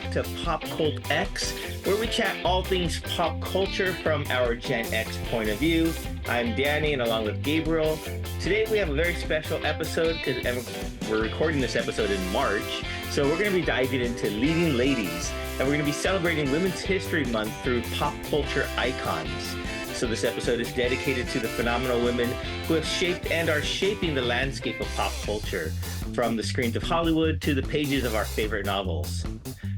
back to PopCultX, where we chat all things pop culture from our Gen X point of view. I'm Danny, and along with Gabriel, today we have a very special episode because we're recording this episode in March. So we're going to be diving into leading ladies, and we're going to be celebrating Women's History Month through pop culture icons. So this episode is dedicated to the phenomenal women who have shaped and are shaping the landscape of pop culture, from the screens of Hollywood to the pages of our favorite novels.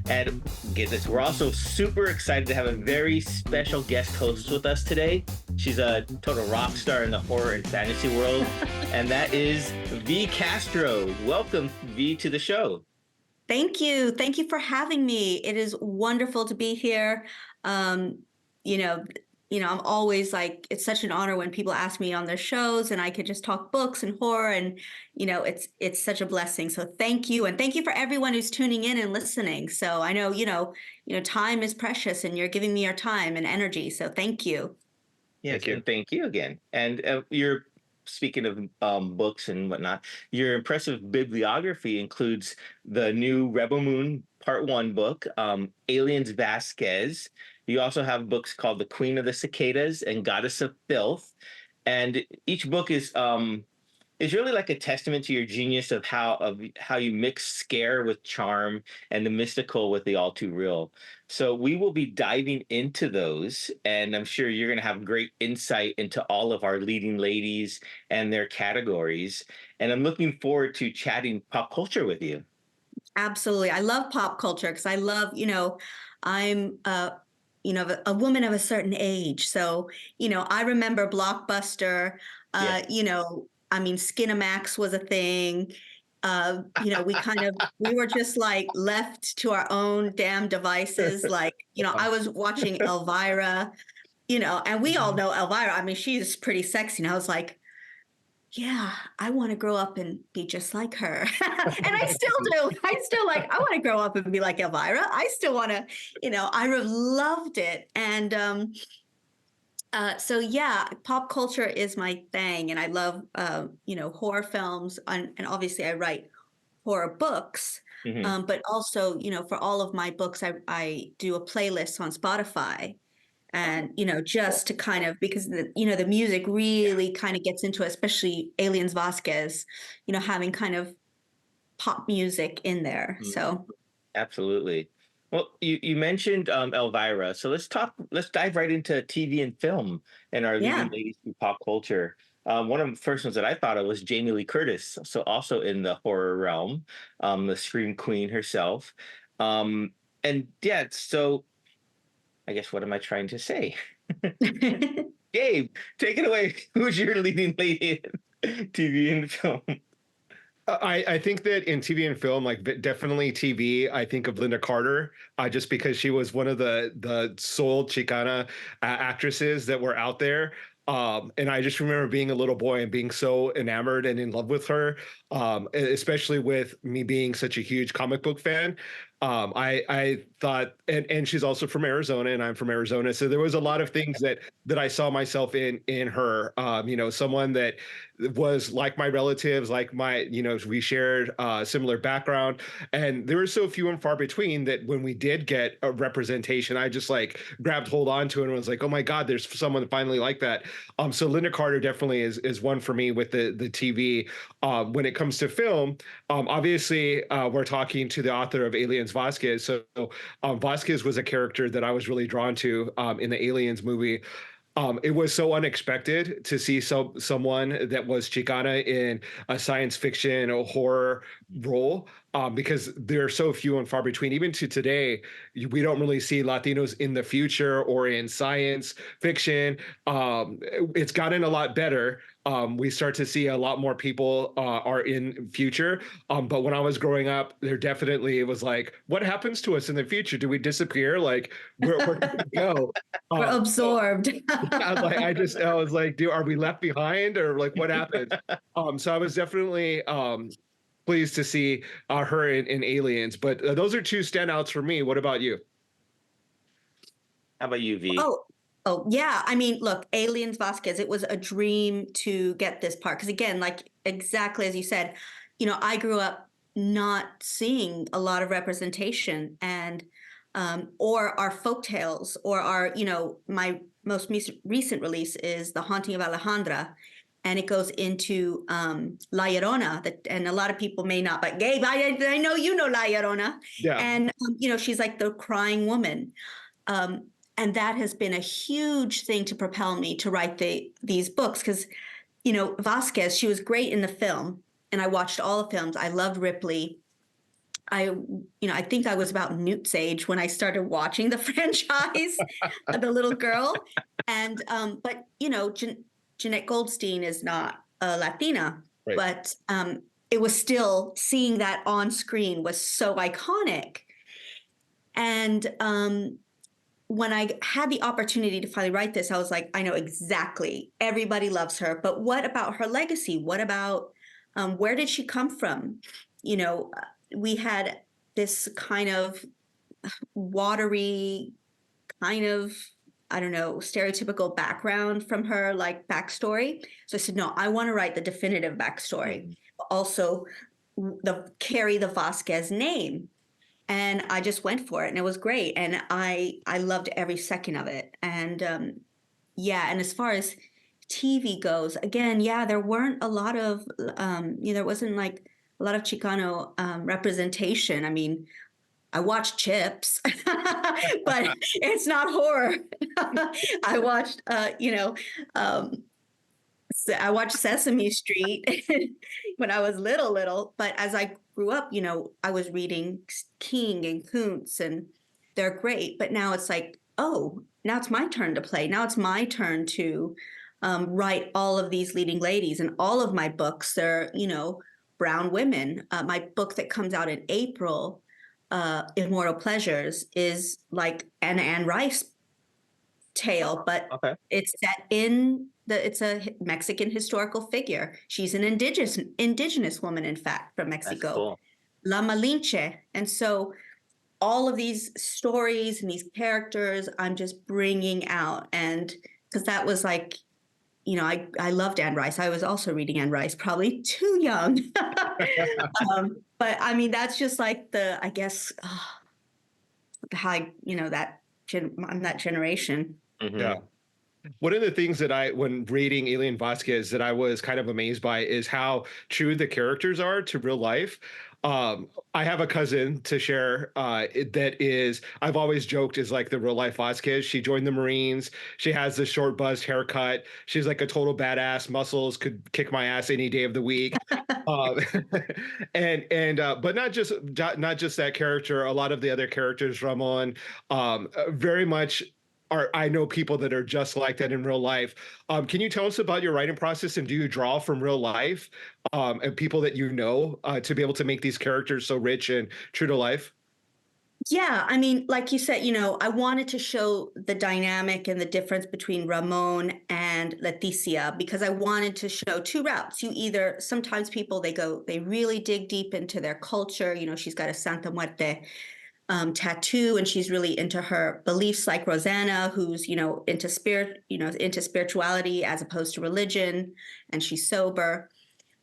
And get this, we're also super excited to have a very special guest host with us today. She's a total rock star in the horror and fantasy world, and that is VCastro. Welcome, V, to the show. Thank you. Thank you for having me. It is wonderful to be here. I'm always like, it's such an honor when people ask me on their shows and I could just talk books and horror, and it's such a blessing. So thank you, and thank you for everyone who's tuning in and listening. So I know time is precious, and you're giving me your time and energy. So thank you. Yes, and thank you again. And you're speaking of books and whatnot. Your impressive bibliography includes the new Rebel Moon Part 1 book, Aliens Vasquez. You also have books called The Queen of the Cicadas and Goddess of Filth. And each book is really like a testament to your genius of how you mix scare with charm and the mystical with the all too real. So we will be diving into those, and I'm sure you're going to have great insight into all of our leading ladies and their categories. And I'm looking forward to chatting pop culture with you. Absolutely. I love pop culture because I love, I'm a woman of a certain age. So, I remember Blockbuster, Yeah. Skinamax was a thing. We were just like left to our own damn devices. Like, I was watching Elvira, and we all know Elvira. I mean, she's pretty sexy. And I was like, yeah, I want to grow up and be just like her. And I still do. I want to grow up and be like Elvira. I still want to, I loved it. And pop culture is my thing. And I love, horror films. And obviously I write horror books. Mm-hmm. But also, for all of my books, I do a playlist on Spotify. And, just to kind of, because the music really kind of gets into it, especially Aliens Vasquez, having kind of pop music in there. So. Absolutely. Well, you mentioned Elvira. So let's dive right into TV and film and our leading ladies through pop culture. One of the first ones that I thought of was Jamie Lee Curtis. So also in the horror realm, the Scream Queen herself. So I guess, what am I trying to say? Gabe, take it away. Who's your leading lady in TV and film? I think that in TV and film, like definitely TV, I think of Linda Carter, just because she was one of the sole Chicana actresses that were out there. And I just remember being a little boy and being so enamored and in love with her, especially with me being such a huge comic book fan. I thought, and she's also from Arizona, and I'm from Arizona, so there was a lot of things that I saw myself in her. Someone that was like my relatives, like we shared similar background, and there were so few and far between that when we did get a representation, I just like grabbed hold on to it and was like, oh my God, there's someone finally like that. So Linda Carter definitely is one for me with the TV. When it comes to film, obviously we're talking to the author of Aliens Vasquez. So Vasquez was a character that I was really drawn to in the Aliens movie. It was so unexpected to see someone that was Chicana in a science fiction or horror role, because they're so few and far between. Even to today, we don't really see Latinos in the future or in science fiction. It's gotten a lot better. We start to see a lot more people are in future. But when I was growing up, it was like, what happens to us in the future? Do we disappear? Like, where do we go? We're absorbed. I was like, are we left behind, or like what happened? So I was definitely pleased to see her in Aliens. But those are two standouts for me. What about you? How about you, V? Oh, yeah. I mean, look, Aliens Vasquez, it was a dream to get this part. Because again, like exactly as you said, I grew up not seeing a lot of representation, and or our folk tales, or our, my most recent release is The Haunting of Alejandra, and it goes into La Llorona, and a lot of people may not, but Gabe, I know you know La Llorona, Yeah. and she's like the crying woman, and that has been a huge thing to propel me to write these books, because Vasquez, she was great in the film, and I watched all the films. I loved Ripley. I think I was about Newt's age when I started watching the franchise, the little girl. And but Jeanette Goldstein is not a Latina, Right. but it was still, seeing that on screen was so iconic. And when I had the opportunity to finally write this, I was like, I know exactly. Everybody loves her, but what about her legacy? What about where did she come from? We had this kind of watery, kind of, I don't know, stereotypical background from her, like backstory. So I said, no, I want to write the definitive backstory. Also, carry the Vasquez name. And I just went for it, and it was great. And I loved every second of it. And and as far as TV goes, again, there weren't a lot of, there wasn't like a lot of Chicano representation. I mean, I watched Chips, but it's not horror. I watched, I watched Sesame Street when I was little. But as I grew up, I was reading King and Kuntz, and they're great. But now it's like, oh, now it's my turn to play. Now it's my turn to write all of these leading ladies. And all of my books, they're, brown women. My book that comes out in April, Immortal Pleasures, is like an Anne Rice tale, but it's set in it's a Mexican historical figure. She's an indigenous woman, in fact, from Mexico. That's cool. La Malinche. And so all of these stories and these characters, I'm just bringing out. And because that was like, I loved Anne Rice. I was also reading Anne Rice, probably too young. But I mean, that's just like I guess, how, I'm that generation. Mm-hmm. Yeah. One of the things that when reading Alien Vasquez, that I was kind of amazed by is how true the characters are to real life. I have a cousin to share that is, I've always joked, is like the real life Vasquez. She joined the Marines. She has the short buzzed haircut. She's like a total badass, muscles, could kick my ass any day of the week. But not just that character. A lot of the other characters, Ramon, very much I know people that are just like that in real life. Can you tell us about your writing process, and do you draw from real life and people that to be able to make these characters so rich and true to life? Yeah, I mean, like you said, I wanted to show the dynamic and the difference between Ramon and Leticia, because I wanted to show two routes. Sometimes people, they really dig deep into their culture. She's got a Santa Muerte tattoo, and she's really into her beliefs, like Rosanna, who's into spirituality as opposed to religion, and she's sober.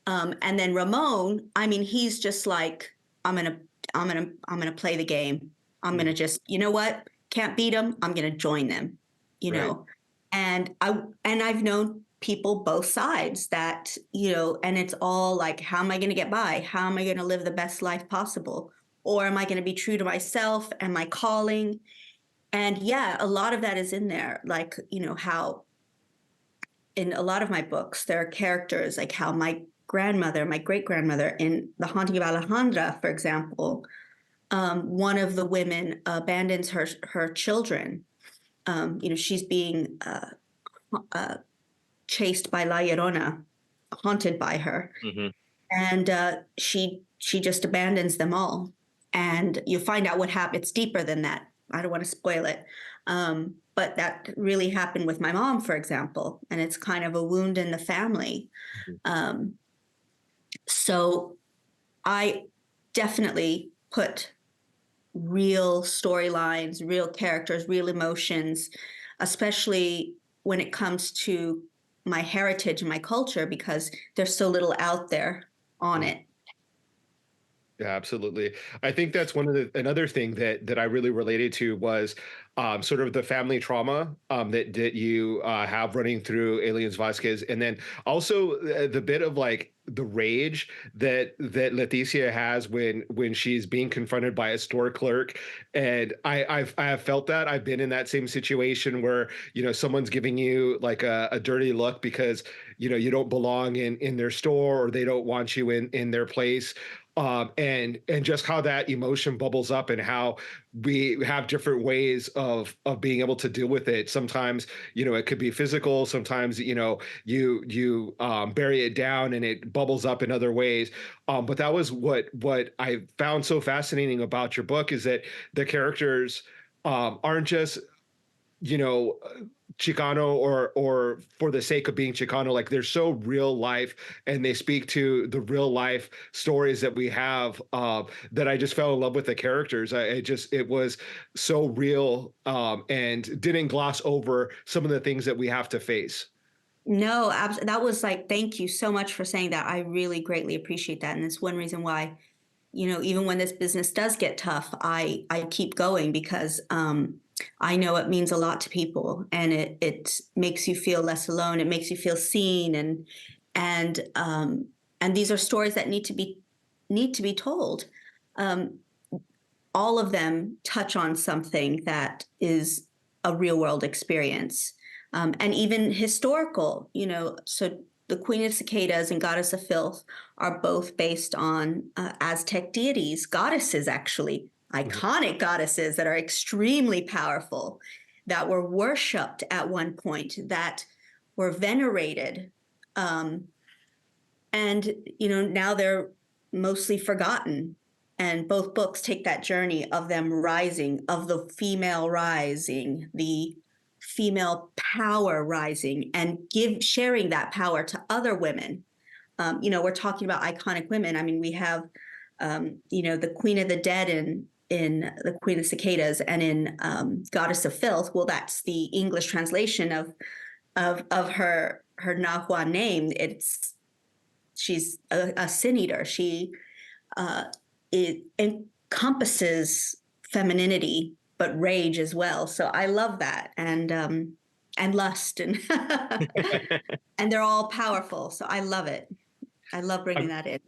And then Ramon, I mean, he's just like, I'm gonna play the game. I'm gonna just, what, can't beat them, I'm gonna join them, know. And I've known people both sides that, and it's all like, how am I gonna get by? How am I gonna live the best life possible? Or am I going to be true to myself and my calling? And a lot of that is in there. Like, how in a lot of my books, there are characters, like how my great grandmother in The Haunting of Alejandra, for example, one of the women abandons her children. She's being chased by La Llorona, haunted by her. Mm-hmm. And she just abandons them all. And you find out what happened. It's deeper than that. I don't want to spoil it. But that really happened with my mom, for example. And it's kind of a wound in the family. Mm-hmm. So I definitely put real storylines, real characters, real emotions, especially when it comes to my heritage and my culture, because there's so little out there on it. Yeah, absolutely. I think that's one of another thing that I really related to was sort of the family trauma that you have running through Aliens Vasquez, and then also the bit of like the rage that Leticia has when she's being confronted by a store clerk, and I have felt that. I've been in that same situation where someone's giving you like a dirty look because you don't belong in their store, or they don't want you in their place, and just how that emotion bubbles up, and how we have different ways of being able to deal with it. Sometimes it could be physical. Sometimes you bury it down and it bubbles up in other ways. But that was what I found so fascinating about your book, is that the characters aren't just you know Chicano or for the sake of being Chicano. Like, they're so real life, and they speak to the real life stories that we have, that I just fell in love with the characters. It was so real, and didn't gloss over some of the things that we have to face. No, that was like, thank you so much for saying that. I really greatly appreciate that. And it's one reason why, even when this business does get tough, I keep going, because I know it means a lot to people, and it makes you feel less alone. It makes you feel seen, and these are stories that need to be told. Um, all of them touch on something that is a real world experience, and even historical. So the Queen of Cicadas and Goddess of Filth are both based on Aztec deities, goddesses, actually, Mhm. iconic goddesses that are extremely powerful, that were worshipped at one point, that were venerated. Um, and now they're mostly forgotten, and both books take that journey of them rising, of the female rising, the female power rising, and sharing that power to other women. We're talking about iconic women. I mean, we have the Queen of the Dead in the Queen of Cicadas, and in Goddess of Filth. Well, that's the English translation of her Nahua name. She's a sin eater. Uh, it encompasses femininity, but rage as well. So I love that, and lust, and and they're all powerful. So I love it. I love bringing that in.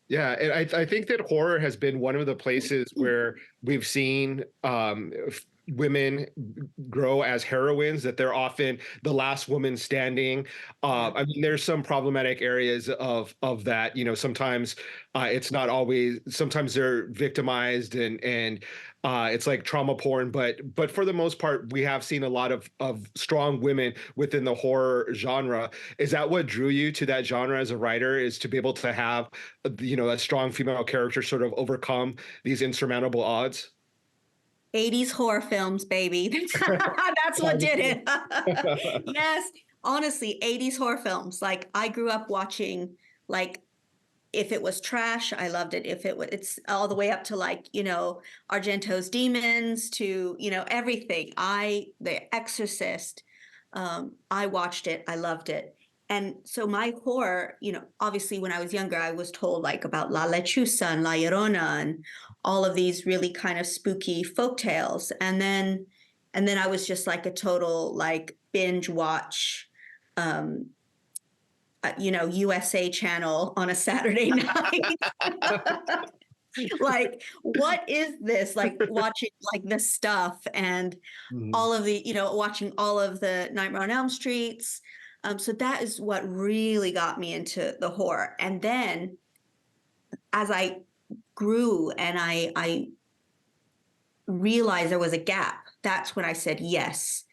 Yeah, and I think that horror has been one of the places where we've seen women grow as heroines, that they're often the last woman standing. Yeah. I mean, there's some problematic areas of that. Sometimes it's not always. Sometimes they're victimized, and it's like trauma porn. But for the most part, we have seen a lot of strong women within the horror genre. Is that what drew you to that genre as a writer? Is to be able to have a strong female character sort of overcome these insurmountable odds? 80s horror films, baby. That's what did it. Yes, honestly, 80s horror films. Like, I grew up watching, like, if it was trash, I loved it. If it's all the way up to, like, Argento's Demons, to, everything. The Exorcist, I watched it. I loved it. And so my horror, obviously when I was younger, I was told like about La Lechuza and La Llorona and all of these really kind of spooky folk tales. And then I was just like a total like binge watch, um, USA Channel on a Saturday night. Like, what is this? Like, watching like this stuff, and Mhm. all of the, watching all of the Nightmare on Elm Streets. So that is what really got me into the horror. And then as I grew and I realized there was a gap, that's when I said, yes,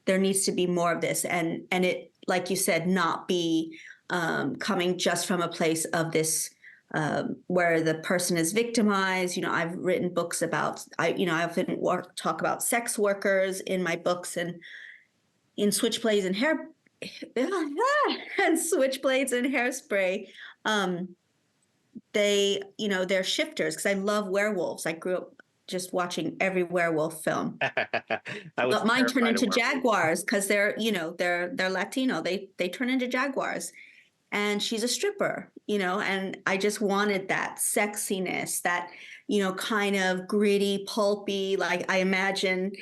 there needs to be more of this. And it, like you said, not be coming just from a place of this, where the person is victimized. I've written books about, I often talk about sex workers in my books, and in Switchblades and Hair, and Switchblades and Hairspray. They're shifters, because I love werewolves. I grew up just watching every werewolf film. I was But mine turn terrified of into werewolves. jaguars, because they're Latino. They turn into jaguars. and she's a stripper, and I just wanted that sexiness, that, kind of gritty, pulpy, like I imagine,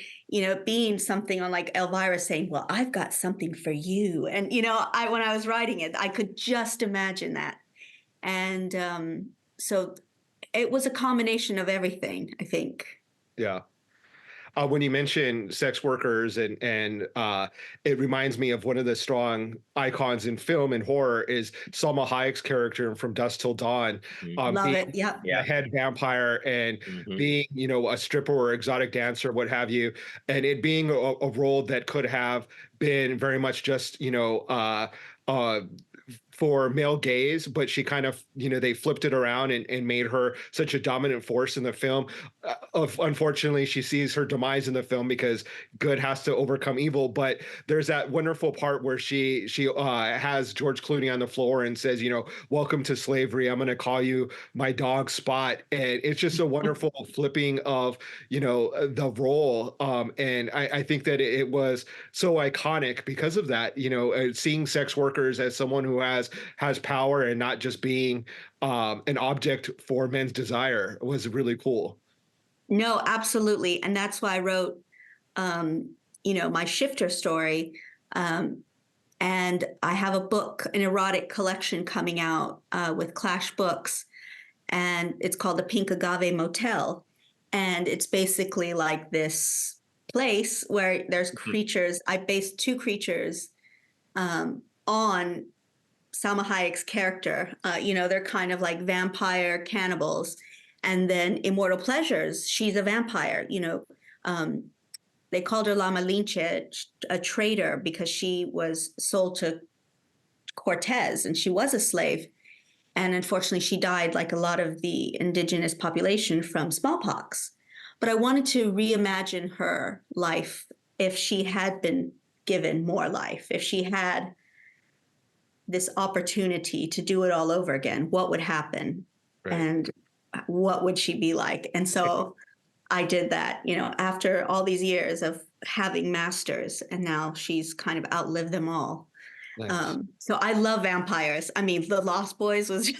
being something on like Elvira saying, well, I've got something for you. And, when I was writing it, I could just imagine that. And so it was a combination of everything, I think. Yeah. When you mention sex workers and it reminds me of one of the strong icons in film and horror is Salma Hayek's character from Dusk Till Dawn, Love it. being Yep. the head vampire and being, a stripper or exotic dancer, what have you, and it being a role that could have been very much just, for male gaze, but she kind of, they flipped it around and made her such a dominant force in the film. Unfortunately, she sees her demise in the film because good has to overcome evil. But there's that wonderful part where she has George Clooney on the floor and says, welcome to slavery. I'm going to call you my dog Spot. And it's just a wonderful flipping of, the role. And I think that it was so iconic because of that, seeing sex workers as someone who has power and not just being an object for men's desire was really cool. No, absolutely. And that's why I wrote, my shifter story. And I have a book, an erotic collection coming out with Clash Books. And it's called the Pink Agave Motel. And it's basically like this place where there's creatures. I based two creatures on Salma Hayek's character. They're kind of like vampire cannibals. And then Immortal Pleasures, she's a vampire. They called her La Malinche, a traitor, because she was sold to Cortez and she was a slave. And unfortunately, she died like a lot of the indigenous population from smallpox. But I wanted to reimagine her life if she had been given more life, if she had this opportunity to do it all over again, what would happen? Right. And what would she be like? And so I did that, after all these years of having masters, and now she's kind of outlived them all. Nice. So I love vampires. I mean, The Lost Boys was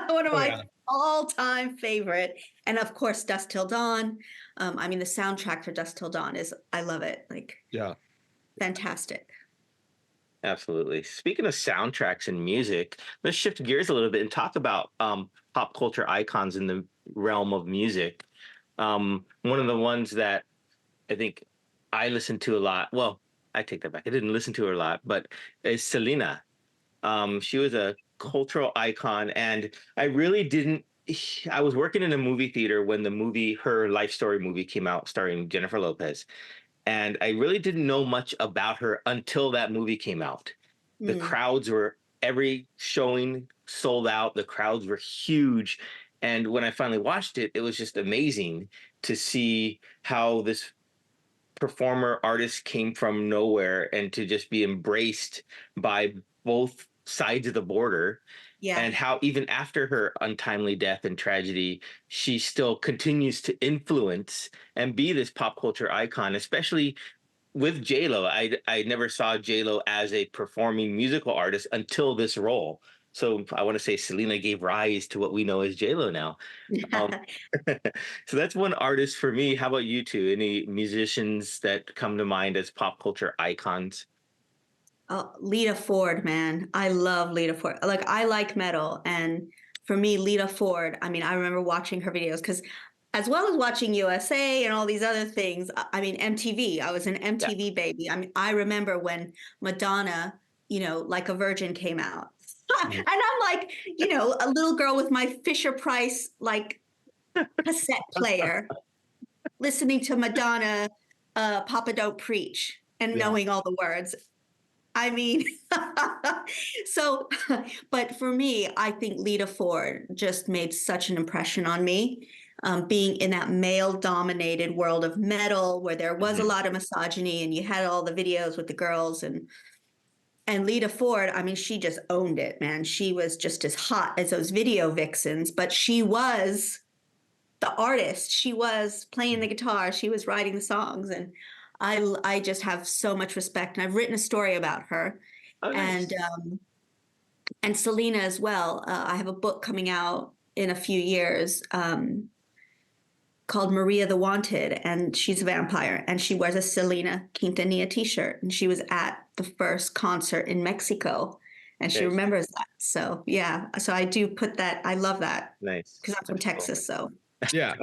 one of my all-time favorite. And of course, Dusk Till Dawn. The soundtrack for Dusk Till Dawn I love it. Fantastic. Absolutely. Speaking of soundtracks and music, let's shift gears a little bit and talk about pop culture icons in the realm of music. One of the ones that I think I listened to a lot. Well, I take that back. I didn't listen to her a lot, but is Selena. She was a cultural icon, and I really didn't. I was working in a movie theater when her life story movie came out, starring Jennifer Lopez. And I really didn't know much about her until that movie came out. The crowds were, every showing sold out. The crowds were huge. And when I finally watched it, it was just amazing to see how this performer artist came from nowhere and to just be embraced by both sides of the border. Yeah. And how even after her untimely death and tragedy, she still continues to influence and be this pop culture icon, especially with J-Lo. I never saw J-Lo as a performing musical artist until this role. So I want to say Selena gave rise to what we know as J-Lo now. So that's one artist for me. How about you two? Any musicians that come to mind as pop culture icons? Lita Ford, man. I love Lita Ford. I like metal. And for me, Lita Ford, I remember watching her videos because as well as watching USA and all these other things, MTV. I was an MTV baby. I remember when Madonna, Like a Virgin came out. And I'm like, a little girl with my Fisher Price, cassette player, listening to Madonna, Papa Don't Preach, and knowing all the words. But for me, I think Lita Ford just made such an impression on me, being in that male-dominated world of metal where there was a lot of misogyny and you had all the videos with the girls and Lita Ford, she just owned it, man. She was just as hot as those video vixens, but she was the artist. She was playing the guitar. She was writing the songs. And I just have so much respect. And I've written a story about her. Oh, nice. and Selena as well. I have a book coming out in a few years called Maria the Wanted, and she's a vampire, and she wears a Selena Quintanilla t-shirt, and she was at the first concert in Mexico, and she remembers that. So yeah, so I do put that. I love that. Nice. Because I'm from Texas, so. Yeah.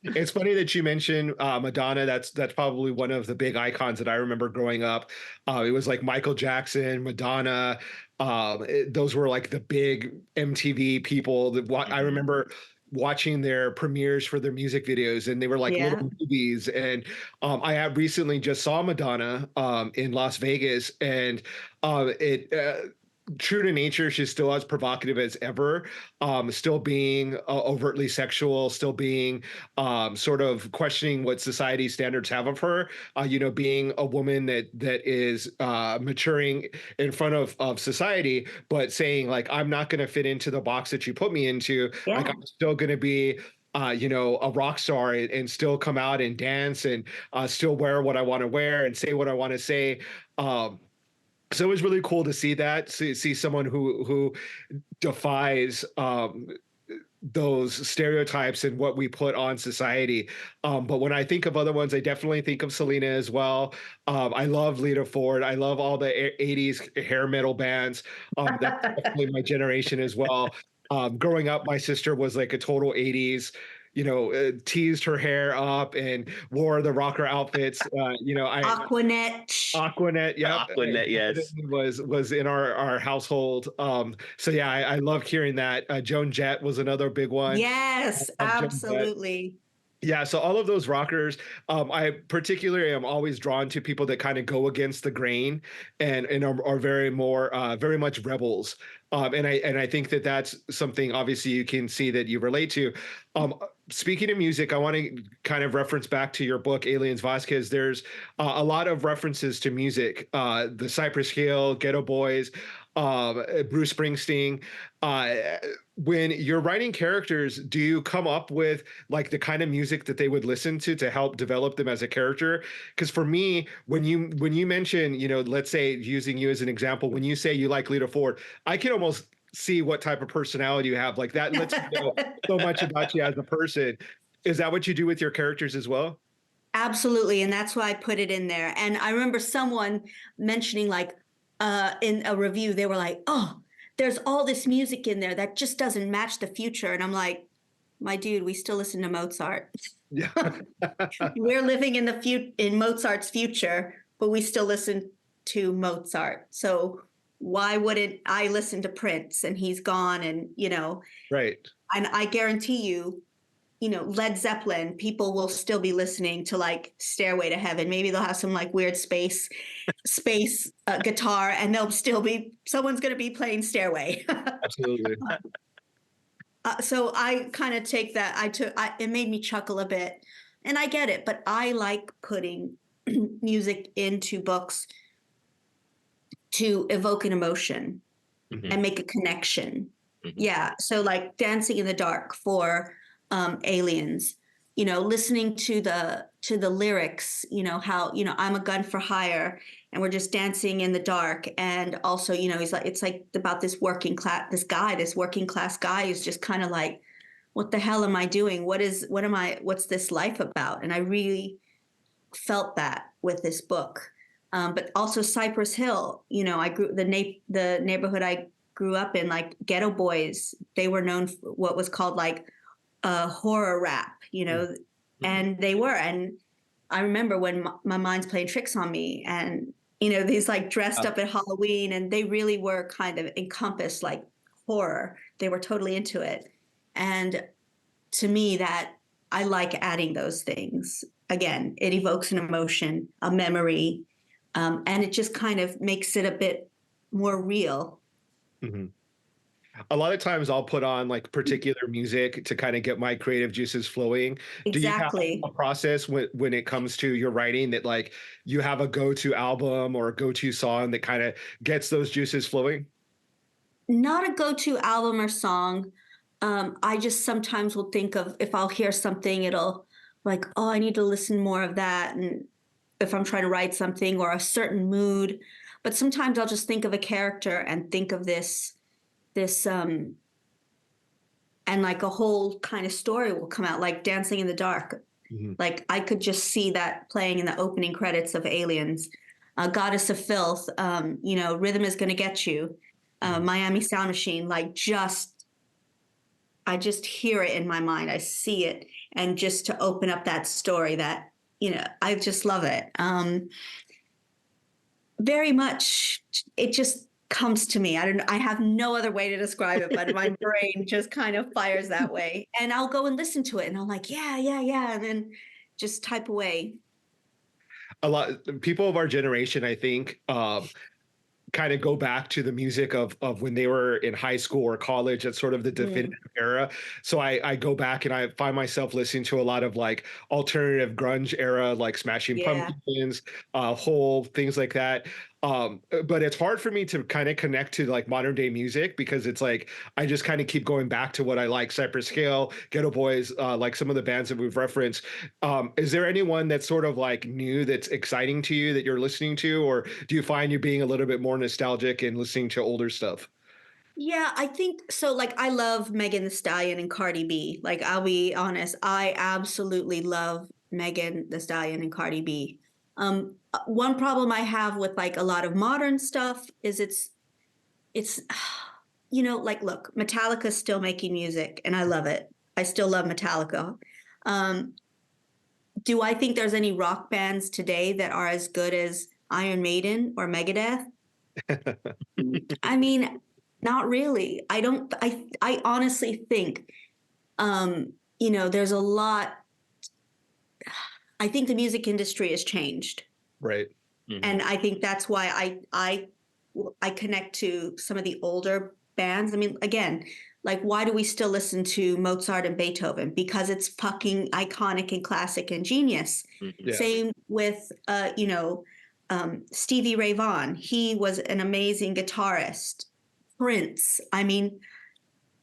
It's funny that you mentioned Madonna. That's probably one of the big icons that I remember growing up. It was like Michael Jackson, Madonna. Those were like the big MTV people that I remember watching their premieres for their music videos, and they were like little movies. And I have recently just saw Madonna in Las Vegas, and true to nature, she's still as provocative as ever, still being overtly sexual, still being sort of questioning what society standards have of her, being a woman that is maturing in front of society, but saying like, I'm not going to fit into the box that you put me into. Like, I'm still going to be a rock star and still come out and dance and still wear what I want to wear and say what I want to say. So it was really cool to see that, see someone who defies those stereotypes and what we put on society. But when I think of other ones, I definitely think of Selena as well. I love Lita Ford. I love all the 80s hair metal bands. That's definitely my generation as well. Growing up, my sister was like a total 80s, teased her hair up and wore the rocker outfits. Aquanet, yep. Aquanet, yes. Was in our household. So yeah, I love hearing that. Joan Jett was another big one. Yes, absolutely. Yeah, so all of those rockers, I particularly am always drawn to people that kind of go against the grain and are very much rebels. And I think that that's something obviously you can see that you relate to. Speaking of music, I want to kind of reference back to your book, Aliens Vasquez. There's a lot of references to music, the Cypress Hill, Ghetto Boys, Bruce Springsteen. When you're writing characters, do you come up with like the kind of music that they would listen to help develop them as a character? Because for me, when you mention, let's say using you as an example, when you say you like Lita Ford, I can almost see what type of personality you have. Like that lets you know so much about you as a person. Is that what you do with your characters as well? Absolutely. And that's why I put it in there. And I remember someone mentioning like in a review, they were like, oh, there's all this music in there that just doesn't match the future. And I'm like, my dude, we still listen to Mozart. Yeah. We're living in Mozart's future, but we still listen to Mozart. So why wouldn't I listen to Prince? And he's gone, and Right. And I guarantee you, Led Zeppelin, people will still be listening to like Stairway to Heaven. Maybe they'll have some like weird space guitar, and someone's going to be playing Stairway. Absolutely. So I kind of take that. It made me chuckle a bit, and I get it, but I like putting music into books to evoke an emotion and make a connection. Mm-hmm. Yeah. So like Dancing in the Dark for Aliens, listening to the lyrics, how, I'm a gun for hire, and we're just dancing in the dark. And also, it's like about this working class guy who's just kind of like, what the hell am I doing? What's this life about? And I really felt that with this book. But also Cypress Hill, the neighborhood I grew up in, like Ghetto Boys, they were known for what was called like horror rap, and they were. And I remember when my mind's playing tricks on me, and, these like dressed up at Halloween, and they really were kind of encompassed like horror. They were totally into it. And to me, that I like adding those things. Again, it evokes an emotion, a memory, and it just kind of makes it a bit more real. Mm-hmm. A lot of times I'll put on like particular music to kind of get my creative juices flowing. Exactly. Do you have a process when it comes to your writing that like you have a go-to album or a go-to song that kind of gets those juices flowing? Not a go-to album or song. I just sometimes will think of, if I'll hear something, it'll like, oh, I need to listen more of that. And if I'm trying to write something or a certain mood. but sometimes I'll just think of a character and think of this and like a whole kind of story will come out, like Dancing in the Dark. Mhm. Like I could just see that playing in the opening credits of Aliens. Goddess of Filth, Rhythm is Gonna Get You, Miami Sound Machine, I just hear it in my mind. I see it. And just to open up that story that, I just love it. Very much, it just comes to me. I have no other way to describe it, but my brain just kind of fires that way. And I'll go and listen to it and I'm like, yeah, yeah, yeah. And then just type away. A lot people of our generation, I think, kind of go back to the music of when they were in high school or college. That's sort of the definitive era. So I go back and I find myself listening to a lot of like alternative grunge era, like Smashing Yeah. Pumpkins, Hole, things like that. But it's hard for me to kind of connect to like modern day music because it's like I just kind of keep going back to what I like: Cypress Hill, Ghetto Boys, like some of the bands that we've referenced. Is there anyone that's sort of like new that's exciting to you that you're listening to, or do you find you being a little bit more nostalgic and listening to older stuff? Yeah, I think so. Like, I love Megan Thee Stallion and Cardi B. Like, I'll be honest, I absolutely love Megan Thee Stallion and Cardi B. One problem I have with like a lot of modern stuff is it's, like, look, Metallica's still making music and I love it. I still love Metallica. Um, do I think there's any rock bands today that are as good as Iron Maiden or Megadeth? I mean, not really. I honestly think, there's a lot. I think the music industry has changed. Right. And I think that's why I connect to some of the older bands. I mean, again, like, why do we still listen to Mozart and Beethoven? Because it's fucking iconic and classic and genius. Yeah. Same with, Stevie Ray Vaughan. He was an amazing guitarist. Prince. I mean,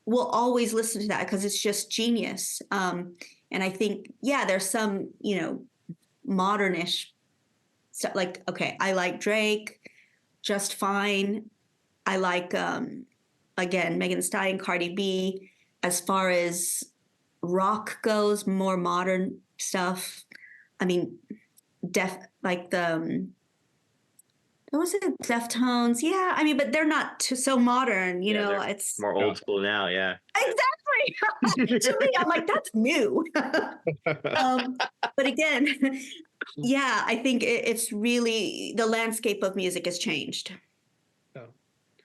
we'll always listen to that because it's just genius. And I think, yeah, there's some, modernish stuff. Like, okay, I like Drake just fine. I like, again, Megan Thee Stallion, Cardi B. As far as rock goes, more modern stuff. I mean, like the what was it? Deftones. Yeah, I mean, but they're not so modern, it's more old school now. Yeah. exactly. To me, I'm like, that's new. But again, yeah, I think it's really the landscape of music has changed.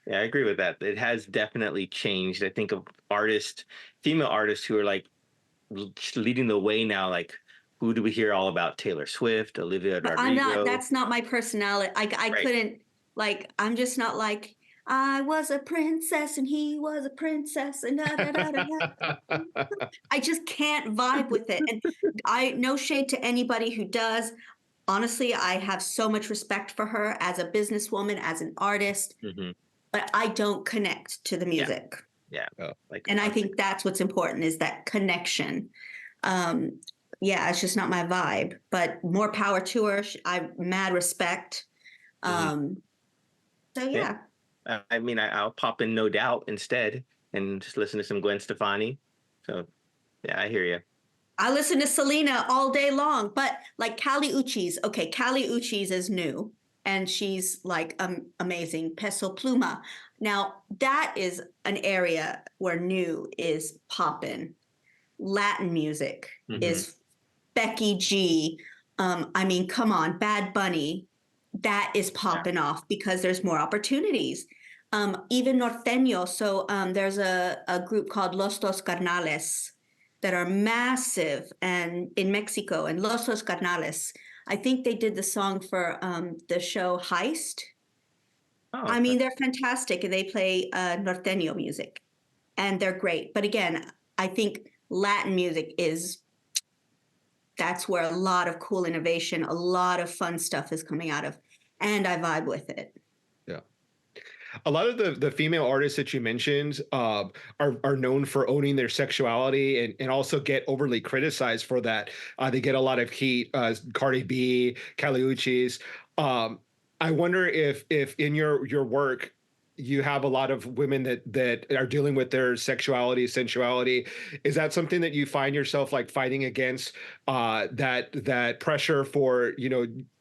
Yeah, I agree with that. It has definitely changed. I think of female artists who are like leading the way now. Like, who do we hear all about? Taylor Swift, Olivia But Rodrigo. that's not my personality. I Right. couldn't, like, I'm just not like, I was a princess and he was a princess and da da da da da. I just can't vibe with it. And no shade to anybody who does. Honestly, I have so much respect for her as a businesswoman, as an artist, but I don't connect to the music. Yeah. And I think that's what's important, is that connection. Yeah, it's just not my vibe, but more power to her. I mad respect. So yeah. I mean, I'll pop in No Doubt instead and just listen to some Gwen Stefani. So yeah, I hear you. I listen to Selena all day long, but like Kali Uchis. Okay, Kali Uchis is new and she's like amazing. Peso Pluma. Now that is an area where new is poppin'. Latin music is Becky G. I mean, come on, Bad Bunny. That is popping off because there's more opportunities. Even Norteño. So there's a group called Los Dos Carnales that are massive and in Mexico. And Los Dos Carnales, I think they did the song for the show Heist. Oh, I mean, they're fantastic and they play Norteño music and they're great. But again, I think Latin music that's where a lot of cool innovation, a lot of fun stuff is coming out of. And I vibe with it. Yeah. A lot of the female artists that you mentioned are known for owning their sexuality and also get overly criticized for that. They get a lot of heat. Cardi B, Kali Uchis. I wonder if in your work you have a lot of women that are dealing with their sexuality, sensuality. Is that something that you find yourself like fighting against, that pressure for,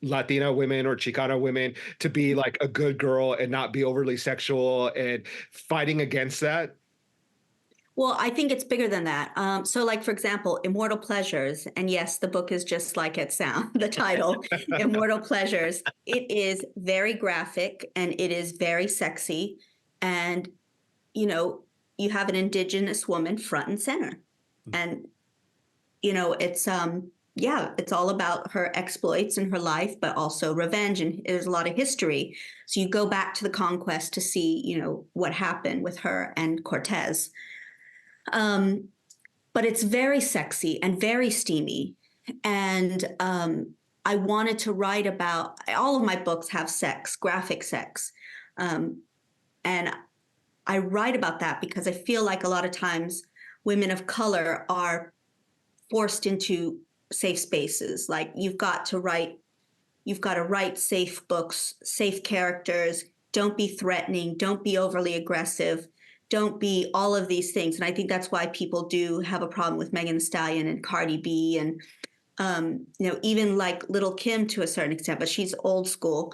Latina women or Chicana women to be like a good girl and not be overly sexual, and fighting against that? Well, I think it's bigger than that. So, like, for example, Immortal Pleasures, and yes, the book is just like it sounds, the title, Immortal Pleasures. It is very graphic and it is very sexy. And, you know, you have an indigenous woman front and center. And, yeah, it's all about her exploits in her life, but also revenge. And there's a lot of history. So you go back to the conquest to see, what happened with her and Cortez. Um, but it's very sexy and very steamy. And I wanted to write about all of my books have sex, graphic sex. And I write about that because I feel like a lot of times women of color are forced into safe spaces. Like you've got to write safe books, safe characters. Don't be threatening. Don't be overly aggressive. Don't be all of these things. And I think that's why people do have a problem with Megan Thee Stallion and Cardi B and, even like Little Kim to a certain extent, but she's old school.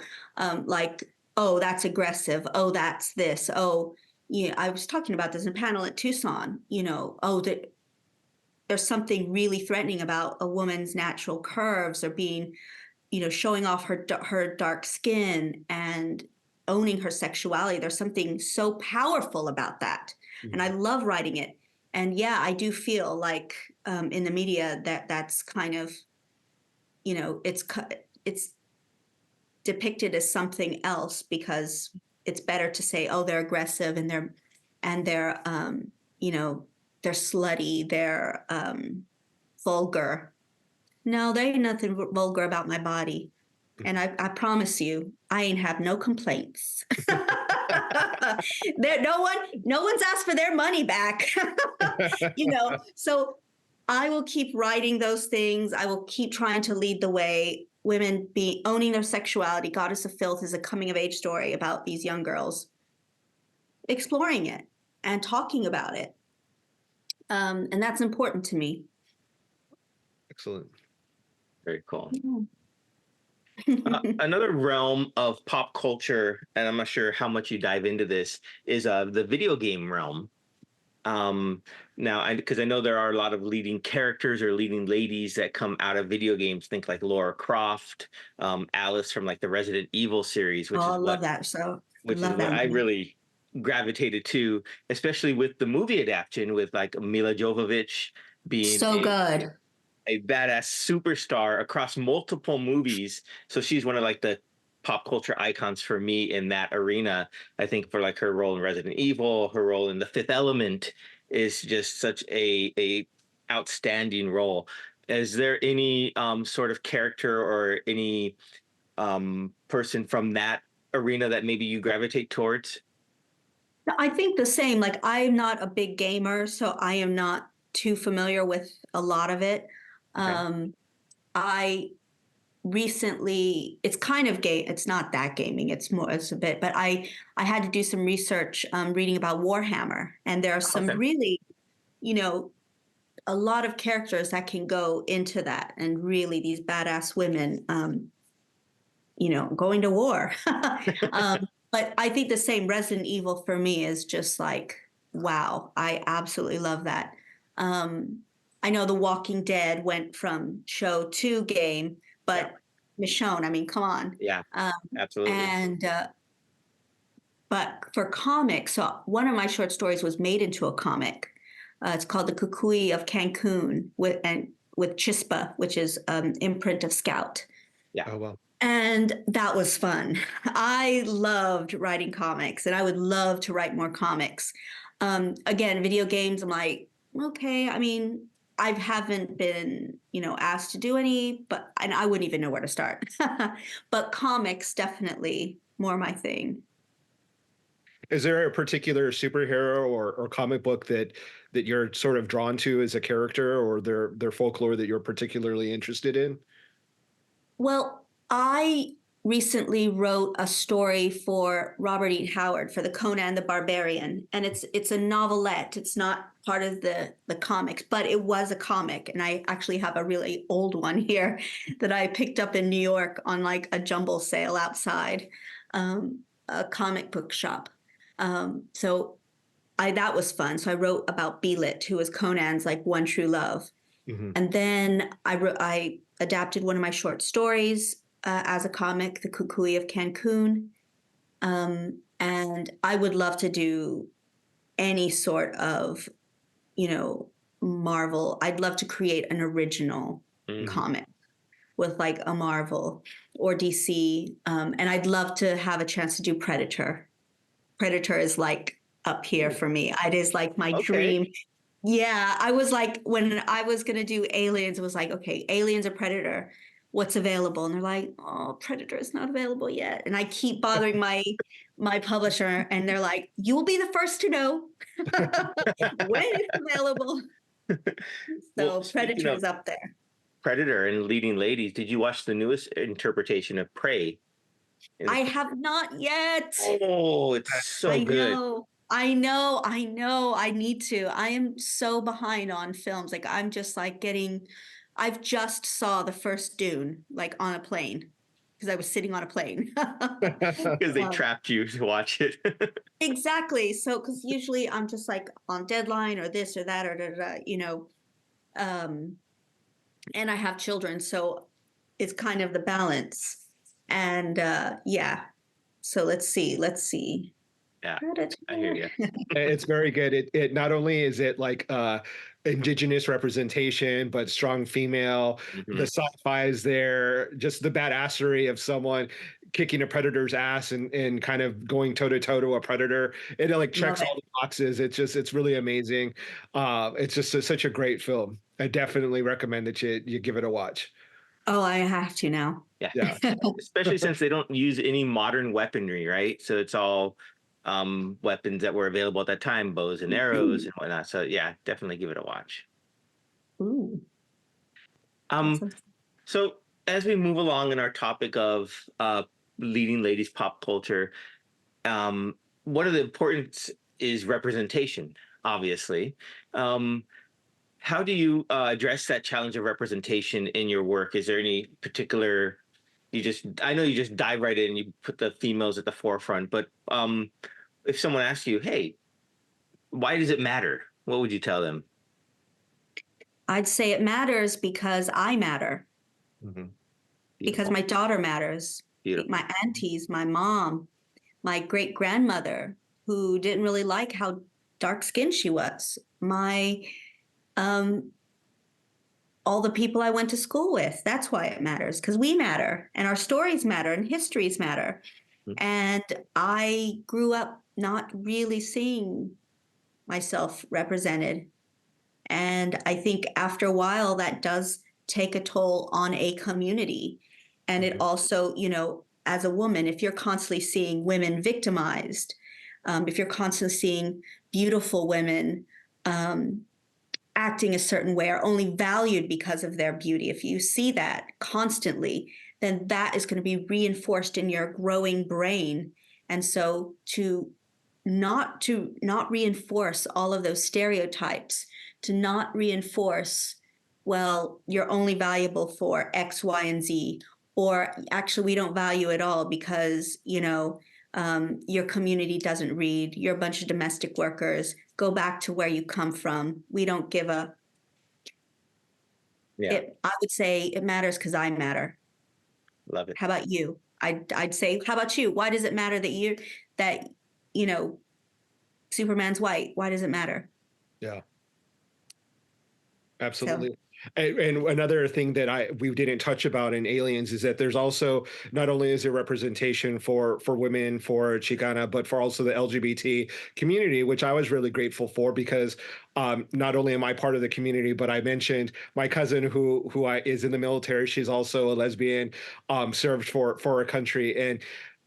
Like, oh, that's aggressive. Oh, that's this. Oh, yeah. I was talking about this in a panel at Tucson, there's something really threatening about a woman's natural curves or being, showing off her dark skin and owning her sexuality. There's something so powerful about that. Mhm. And I love writing it. And yeah, I do feel like in the media that's kind of, it's depicted as something else because it's better to say, oh, they're aggressive and they're they're slutty, they're vulgar. No, there ain't nothing vulgar about my body. And I promise you, I ain't have no complaints. No one's asked for their money back. So I will keep writing those things. I will keep trying to lead the way. Women be owning their sexuality. Goddess of Filth is a coming of age story about these young girls exploring it and talking about it. And that's important to me. Excellent. Very cool. Yeah. Another realm of pop culture, and I'm not sure how much you dive into this, is the video game realm. Now, because I know there are a lot of leading characters or leading ladies that come out of video games. Think like Laura Croft, Alice from like the Resident Evil series, I love that. So which is love what that I movie. really gravitated to, especially with the movie adaptation with like Mila Jovovich being So good. a badass superstar across multiple movies. So she's one of like the pop culture icons for me in that arena. I think for like her role in Resident Evil, her role in The Fifth Element is just such a outstanding role. Is there any sort of character or any person from that arena that maybe you gravitate towards? I think the same. Like, I'm not a big gamer, so I am not too familiar with a lot of it. Okay. I recently, it's kind of game. It's not that gaming. It's a bit, but I had to do some research, reading about Warhammer, and there are some Okay. really, you know, a lot of characters that can go into that, and really these badass women, going to war. But I think the same Resident Evil for me is just like, wow, I absolutely love that. Um, I know The Walking Dead went from show to game, Yeah. but Michonne, I mean, come on. Yeah, absolutely. And but for comics, so one of my short stories was made into a comic. It's called The Kukui of Cancun with Chispa, which is imprint of Scout. Yeah. Oh, well. And that was fun. I loved writing comics and I would love to write more comics. Again, video games, I'm like, okay, I mean, I haven't been, asked to do any, and I wouldn't even know where to start. But comics, definitely more my thing. Is there a particular superhero or comic book that you're sort of drawn to as a character, or their folklore that you're particularly interested in? Well, I recently wrote a story for Robert E. Howard for the Conan the Barbarian, and it's a novelette. It's not part of the comics, but it was a comic, and I actually have a really old one here that I picked up in New York on like a jumble sale outside a comic book shop. So that was fun. So I wrote about Belit, who was Conan's like one true love. Mm-hmm. And then I adapted one of my short stories as a comic, The Kukui of Cancun. And I would love to do any sort of, Marvel. I'd love to create an original comic with like a Marvel or DC. And I'd love to have a chance to do Predator. Predator is like up here for me. It is like my dream. Yeah, I was like, when I was going to do Aliens, it was like, okay, Aliens or Predator, what's available? And they're like, oh, Predator is not available yet. And I keep bothering my publisher, and they're like, you will be the first to know when it's available. So Predator is up there. Predator and Leading Ladies. Did you watch the newest interpretation of Prey? I have not yet. Oh, it's so good. I know. I need to. I am so behind on films. Like I'm just like I've just saw the first Dune, like on a plane, because I was sitting on a plane. Because they trapped you to watch it. Exactly. So, because usually I'm just like on deadline or this or that or and I have children, so it's kind of the balance. And yeah. So let's see. Yeah, I hear you. It's very good. It not only is it like indigenous representation, but strong female. The sci-fi is there, just the badassery of someone kicking a predator's ass and kind of going toe to toe to a predator. It like checks all the boxes. It's really amazing. It's just such a great film. I definitely recommend that you give it a watch. Oh, I have to now. Yeah. Especially since they don't use any modern weaponry, right? So it's all weapons that were available at that time, bows and arrows and whatnot. So yeah, definitely give it a watch. Ooh. So as we move along in our topic of leading ladies pop culture, one of the importance is representation, obviously. How do you address that challenge of representation in your work? Is there any particular I know you just dive right in and you put the females at the forefront, but if someone asks you, hey, why does it matter? What would you tell them? I'd say it matters because I matter. Because my daughter matters. Beautiful. My aunties, my mom, my great grandmother, who didn't really like how dark skinned she was. All the people I went to school with. That's why it matters, because we matter and our stories matter and histories matter. And I grew up not really seeing myself represented. And I think after a while, that does take a toll on a community. And it also, as a woman, if you're constantly seeing women victimized, if you're constantly seeing beautiful women acting a certain way, are only valued because of their beauty, if you see that constantly, then that is going to be reinforced in your growing brain. And so to not reinforce all of those stereotypes, to not reinforce, well, you're only valuable for X, Y, and Z, or actually we don't value it all because, your community doesn't read, you're a bunch of domestic workers, go back to where you come from. We don't give a. Yeah. I would say it matters because I matter. Love it. How about you? I'd say, how about you? Why does it matter that Superman's white? Why does it matter? Yeah. Absolutely. So. And another thing that we didn't touch about in Aliens is that there's also, not only is there representation for women, for Chicana, but for also the LGBT community, which I was really grateful for, because not only am I part of the community, but I mentioned my cousin who is in the military. She's also a lesbian, served for her country, and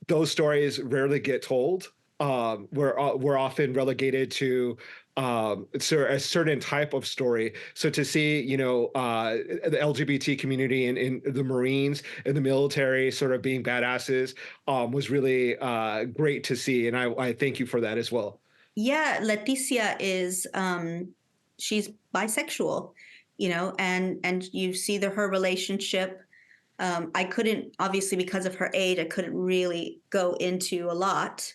those stories rarely get told. We're often relegated to so a certain type of story. So to see, the LGBT community in the Marines and the military sort of being badasses was really great to see, and I thank you for that as well. Yeah, Leticia is she's bisexual, and you see her relationship. I couldn't, obviously, because of her age, I couldn't really go into a lot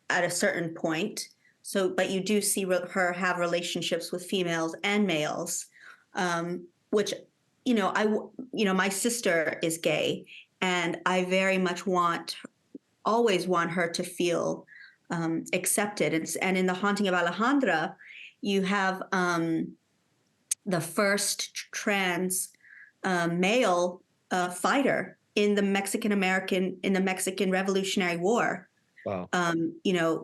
at a certain point. So, but you do see her have relationships with females and males, which, my sister is gay, and I very much always want her to feel accepted. And in The Haunting of Alejandra, you have the first trans male fighter in the Mexican Revolutionary War. Wow.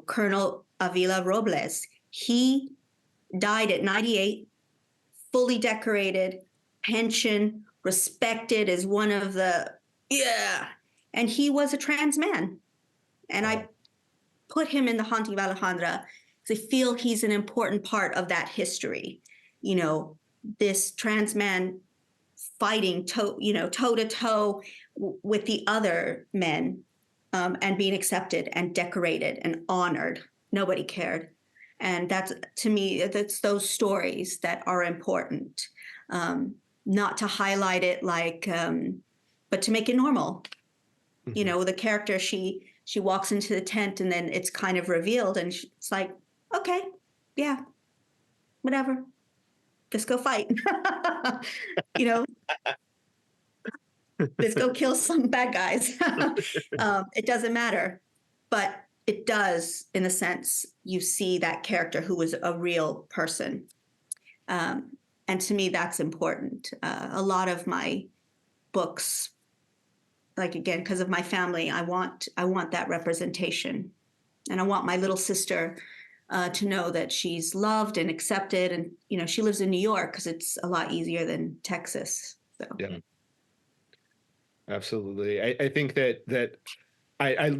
Colonel Avila Robles. He died at 98, fully decorated, pension, respected as one of the, and he was a trans man. And I put him in The Haunting of Alejandra because I feel he's an important part of that history. This trans man fighting toe to toe with the other men, and being accepted and decorated and honored. Nobody cared. And that's, to me, that's those stories that are important. Not to highlight it but to make it normal. Mm-hmm. The character, she walks into the tent and then it's kind of revealed, and it's like, okay, yeah, whatever, just go fight. Let's go kill some bad guys. It doesn't matter, but it does, in a sense. You see that character who was a real person, and to me, that's important. A lot of my books, again, because of my family, I want that representation, and I want my little sister to know that she's loved and accepted, and she lives in New York because it's a lot easier than Texas. So. Yeah. Absolutely. I think that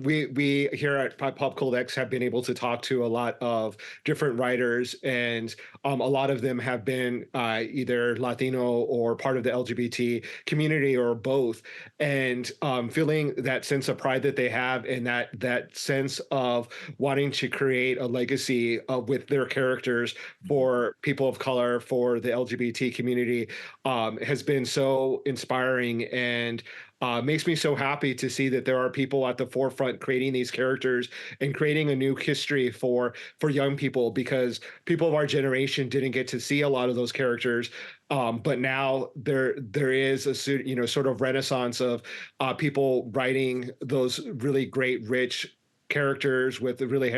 we here at PopCultX have been able to talk to a lot of different writers, and a lot of them have been either Latino or part of the LGBT community or both, and feeling that sense of pride that they have, and that sense of wanting to create a legacy with their characters for people of color, for the LGBT community, has been so inspiring, and makes me so happy to see that there are people at the forefront creating these characters and creating a new history for young people, because people of our generation didn't get to see a lot of those characters. But now there is a sort of renaissance of people writing those really great, rich characters with a really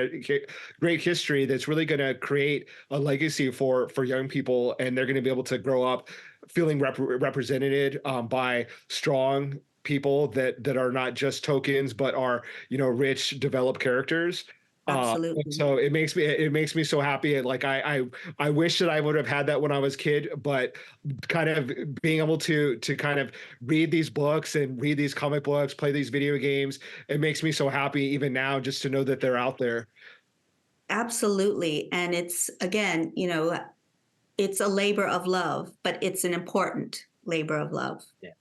great history that's really going to create a legacy for young people, and they're going to be able to grow up feeling represented by strong people that are not just tokens but are rich, developed characters. Absolutely. So it makes me so happy. Like I wish that I would have had that when I was a kid, but kind of being able to kind of read these books and read these comic books, play these video games, it makes me so happy even now just to know that they're out there. Absolutely. And it's, again, it's a labor of love, but it's an important labor of love. Yeah.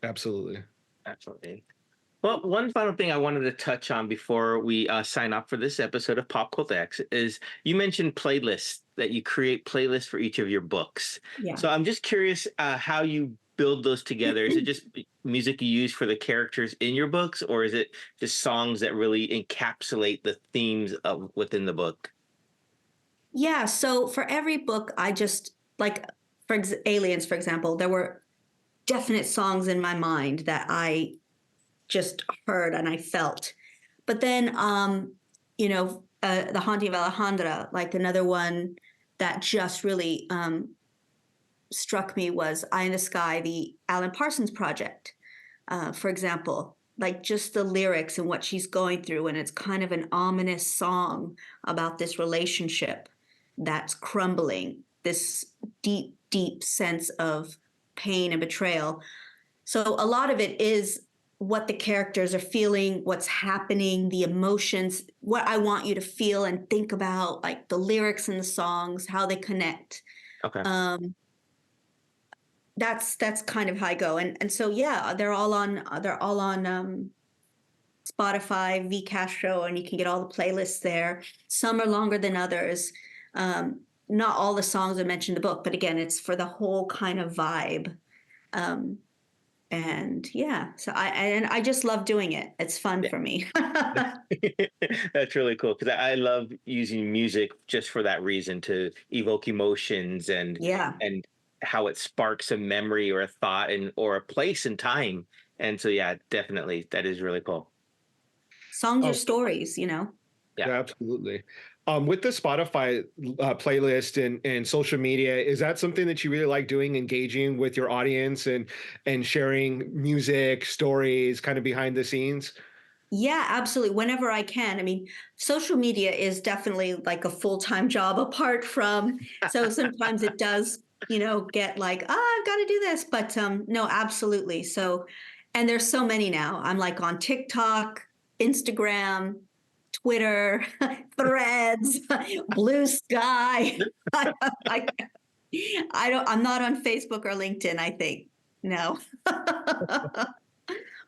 Absolutely. Well, one final thing I wanted to touch on before we sign off for this episode of PopCultX is you mentioned playlists, that you create playlists for each of your books. Yeah. So I'm just curious how you build those together. Is it just music you use for the characters in your books, or is it just songs that really encapsulate the themes within the book? Yeah. So for every book, I just, for Aliens, for example, there were definite songs in my mind that I just heard and I felt. But then, The Haunting of Alejandra, another one that just really struck me was Eye in the Sky, the Alan Parsons Project, for example. Just the lyrics and what she's going through, and it's kind of an ominous song about this relationship that's crumbling, this deep, deep sense of pain and betrayal. So a lot of it is what the characters are feeling, what's happening, the emotions, what I want you to feel and think about, like the lyrics and the songs, how they connect. Okay. That's kind of how I go. And so yeah, they're all on Spotify, VCastro, and you can get all the playlists there. Some are longer than others. Not all the songs are mentioned in the book, but again, it's for the whole kind of vibe. And yeah, so I just love doing it. It's fun for me. That's really cool because I love using music just for that reason, to evoke emotions and Yeah. and how it sparks a memory or a thought and or a place and time. And so yeah, definitely that is really cool. Songs are Oh, stories, you know. Yeah. absolutely. With the Spotify playlist and social media, is that something that you really like doing, engaging with your audience and sharing music, stories, kind of behind the scenes? Yeah, absolutely. Whenever I can. I mean, social media is definitely like a full-time job apart from, so sometimes it does, you know, get like, I've got to do this. But no, absolutely. So, and there's so many now. I'm like on TikTok, Instagram, Twitter, Threads, Blue Sky. I, I'm not on Facebook or LinkedIn, I think. No.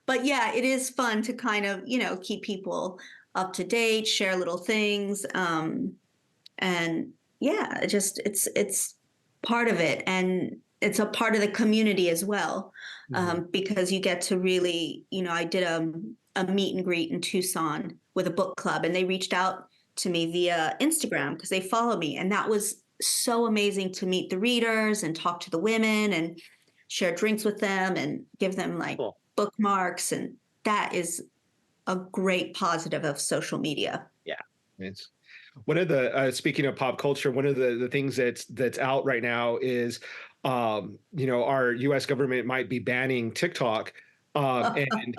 But yeah, it is fun to kind of, you know, keep people up to date, share little things. And yeah, it's part of it. And it's a part of the community as well. Because you get to really, you know, I did a meet and greet in Tucson with a book club, and they reached out to me via Instagram because they follow me. And that was so amazing to meet the readers and talk to the women and share drinks with them and give them like Cool. bookmarks. And that is a great positive of social media. Yeah. It's one of the speaking of pop culture, one of the things that's out right now is you know, our U.S. government might be banning TikTok. And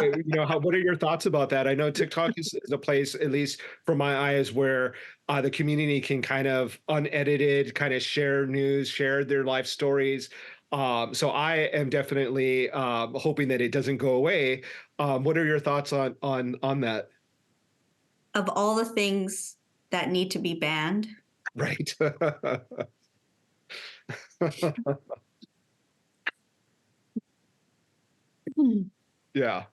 you know, what are your thoughts about that? I know TikTok is a place, at least from my eyes, where the community can kind of unedited, kind of share news, share their life stories. So I am definitely hoping that it doesn't go away. What are your thoughts on that? Of all the things that need to be banned, Right. Yeah.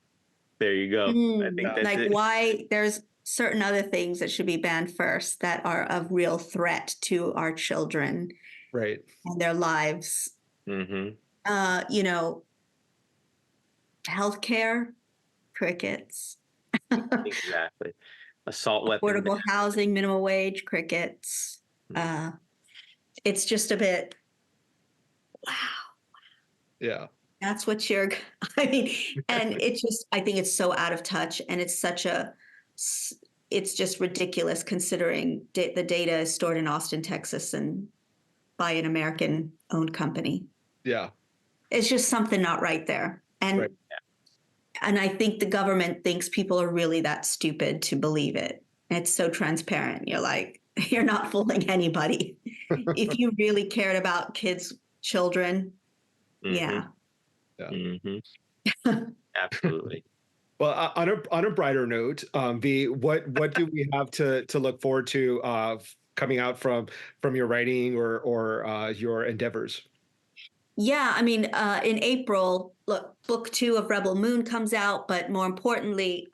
There you go. I think that's like it. why there's certain other things that should be banned first that are of real threat to our children Right. and their lives. Mm-hmm. You know, healthcare, crickets. Exactly. Assault weapon. Affordable housing, minimum wage, crickets. It's just a bit, wow, Yeah. that's what you're, I mean, and it's just, I think it's so out of touch, and it's such a, it's just ridiculous considering the data is stored in Austin, Texas, and by an American owned company. Yeah. It's just something not right there. And Right. and I think the government thinks people are really that stupid to believe it. It's so transparent. You're like, you're not fooling anybody. If you really cared about kids, children, yeah. Yeah. Mm-hmm. Absolutely. Well, on a brighter note, V, what do we have to look forward to coming out from your writing or your endeavors? Yeah, I mean, in April, look, book 2 of Rebel Moon comes out, but more importantly,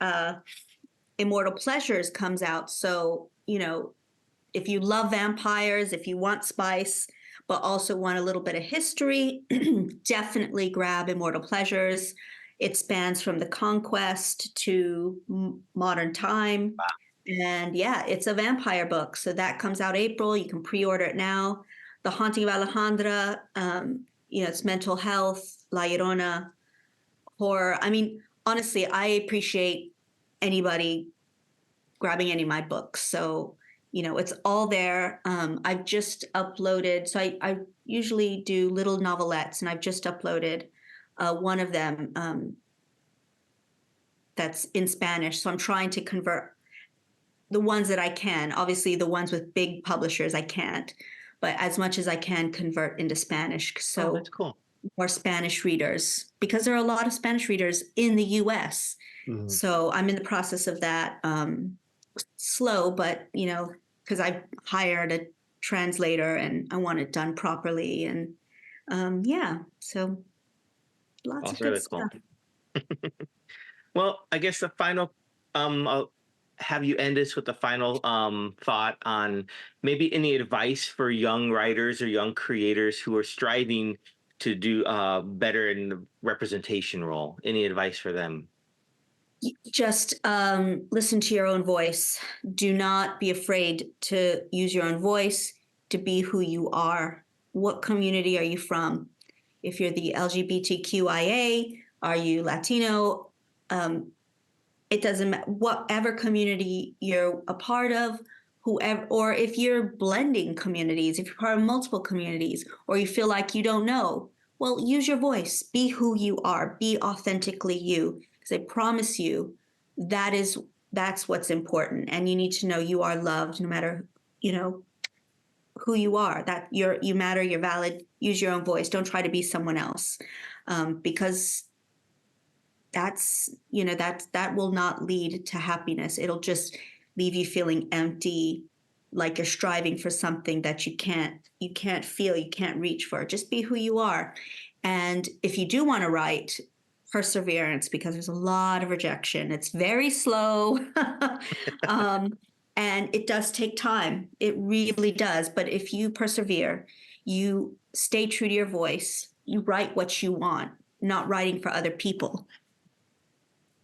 Immortal Pleasures comes out. So, you know, if you love vampires, if you want spice, but also want a little bit of history, definitely grab Immortal Pleasures. It spans from the conquest to modern time. Wow. And yeah, it's a vampire book. So that comes out April. You can pre-order it now. The Haunting of Alejandra, you know, it's mental health, La Llorona, horror. I mean, honestly, I appreciate anybody grabbing any of my books. So, you know, it's all there. I've just uploaded, so I usually do little novelettes, and I've just uploaded one of them that's in Spanish. So I'm trying to convert the ones that I can. Obviously, the ones with big publishers, I can't. But as much as I can convert into Spanish. Oh, So that's cool. more Spanish readers because there are a lot of Spanish readers in the US. Mhm. So I'm in the process of that. Slow, but because I hired a translator and I want it done properly. And yeah, so lots of That's good really cool. stuff. Well, I guess the final, I'll have you end this with the final thought on maybe any advice for young writers or young creators who are striving to do better in the representation role. Any advice for them? Just listen to your own voice. Do not be afraid to use your own voice, to be who you are. What community are you from? If you're the LGBTQIA, are you Latino? It doesn't matter. Whatever community you're a part of, whoever, or if you're blending communities, if you're part of multiple communities, or you feel like you don't know, well, use your voice. Be who you are. Be authentically you. Because I promise you, that's what's important. And you need to know you are loved, no matter who you are. That you matter. You're valid. Use your own voice. Don't try to be someone else, because that will not lead to happiness. It'll just leave you feeling empty, like you're striving for something that you can't feel, you can't reach for. Just be who you are. And if you do want to write, perseverance, because there's a lot of rejection. It's very slow. And it does take time. It really does. But if you persevere, you stay true to your voice, you write what you want, not writing for other people,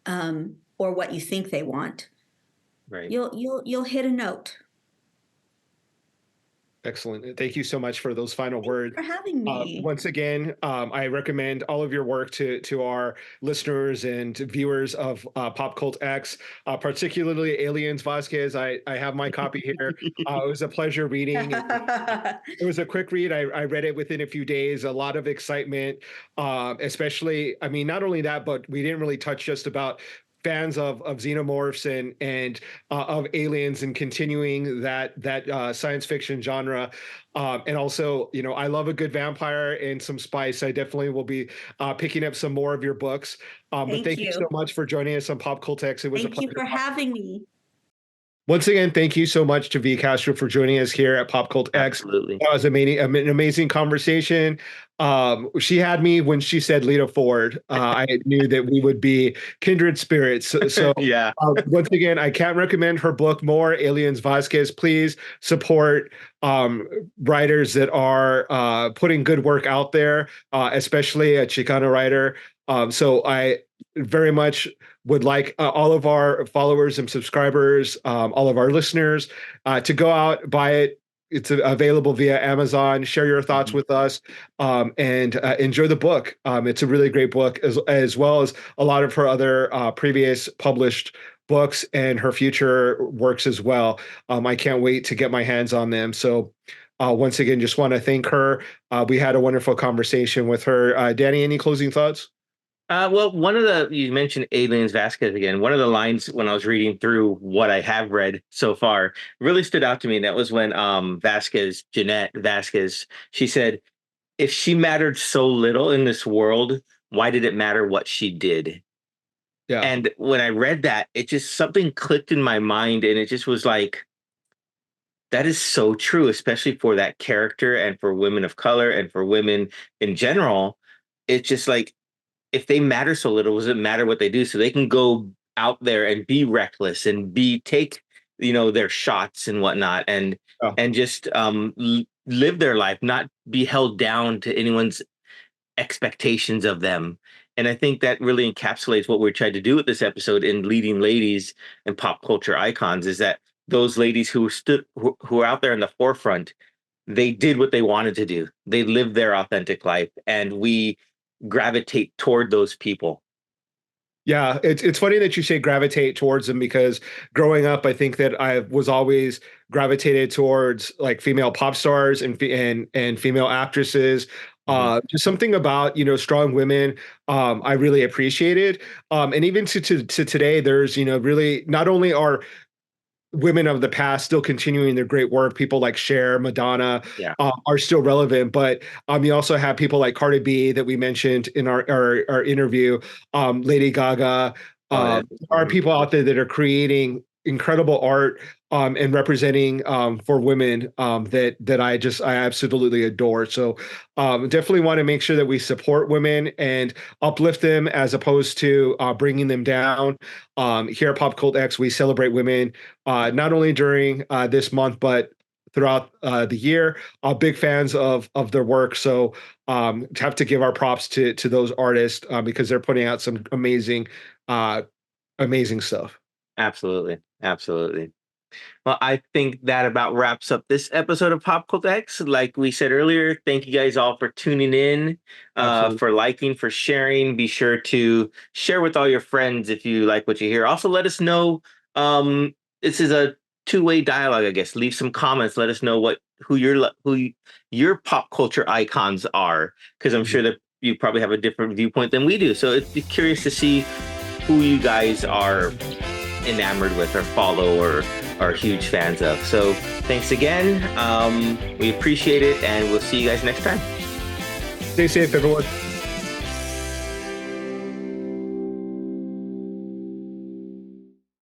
or what you think they want, Right. you'll hit a note. Excellent. Thank you so much for those final words. For having me. Once again, I recommend all of your work to our listeners and viewers of PopCultX, particularly Aliens Vasquez. I have my copy here. It was a pleasure reading. It was a quick read. I read it within a few days. A lot of excitement, especially. I mean, not only that, but we didn't really touch just about fans of xenomorphs and of aliens and continuing that science fiction genre, and also I love a good vampire and some spice. I definitely will be picking up some more of your books. But thank you so much for joining us on PopCultX. It was a pleasure. Thank you for having me. Once again, thank you so much to VCastro for joining us here at PopCultX. Absolutely. That was an amazing conversation. She had me when she said Lita Ford. I knew that we would be kindred spirits. So Yeah. Once again, I can't recommend her book more, Aliens Vasquez. Please support writers that are putting good work out there, especially a Chicana writer. So I very much would like all of our followers and subscribers, all of our listeners, to go out, buy it. It's available via Amazon. Share your thoughts with us, and enjoy the book. It's a really great book, as well as a lot of her other previous published books and her future works as well. I can't wait to get my hands on them. So once again, just want to thank her. We had a wonderful conversation with her. Danny, any closing thoughts? Well, you mentioned Aliens Vasquez again. One of the lines when I was reading through what I have read so far really stood out to me. And that was when Jeanette Vasquez, she said, if she mattered so little in this world, why did it matter what she did? Yeah. And when I read that, it just something clicked in my mind, and it just was like, that is so true, especially for that character and for women of color and for women in general. It's just like, if they matter so little, does it matter what they do? So they can go out there and be reckless and take their shots and whatnot, and just live their life, not be held down to anyone's expectations of them. And I think that really encapsulates what we're trying to do with this episode in leading ladies and pop culture icons, is that those ladies who are out there in the forefront, they did what they wanted to do. They lived their authentic life, and we gravitate toward those people. Yeah, it's funny that you say gravitate towards them, because growing up, I think that I was always gravitated towards like female pop stars and female actresses. Just something about strong women I really appreciated. And even to today, there's really not only are women of the past still continuing their great work. People like Cher, Madonna, Yeah. are still relevant. But you also have people like Cardi B that we mentioned in our interview, Lady Gaga. Oh, yeah. There are people out there that are creating incredible art and representing for women that I absolutely adore. So definitely want to make sure that we support women and uplift them as opposed to bringing them down. Here at PopCultX, we celebrate women not only during this month, but throughout the year. Big fans of their work. So have to give our props to those artists because they're putting out some uh, amazing stuff. Absolutely. Absolutely. Well, I think that about wraps up this episode of Pop Cult X. Like we said earlier, thank you guys all for tuning in, for liking, for sharing. Be sure to share with all your friends if you like what you hear. Also, let us know. This is a two-way dialogue, I guess. Leave some comments. Let us know who your pop culture icons are, because I'm sure that you probably have a different viewpoint than we do. So it's curious to see who you guys are enamored with or follow or are huge fans of. So thanks again. We appreciate it, and we'll see you guys next time. Stay safe, everyone.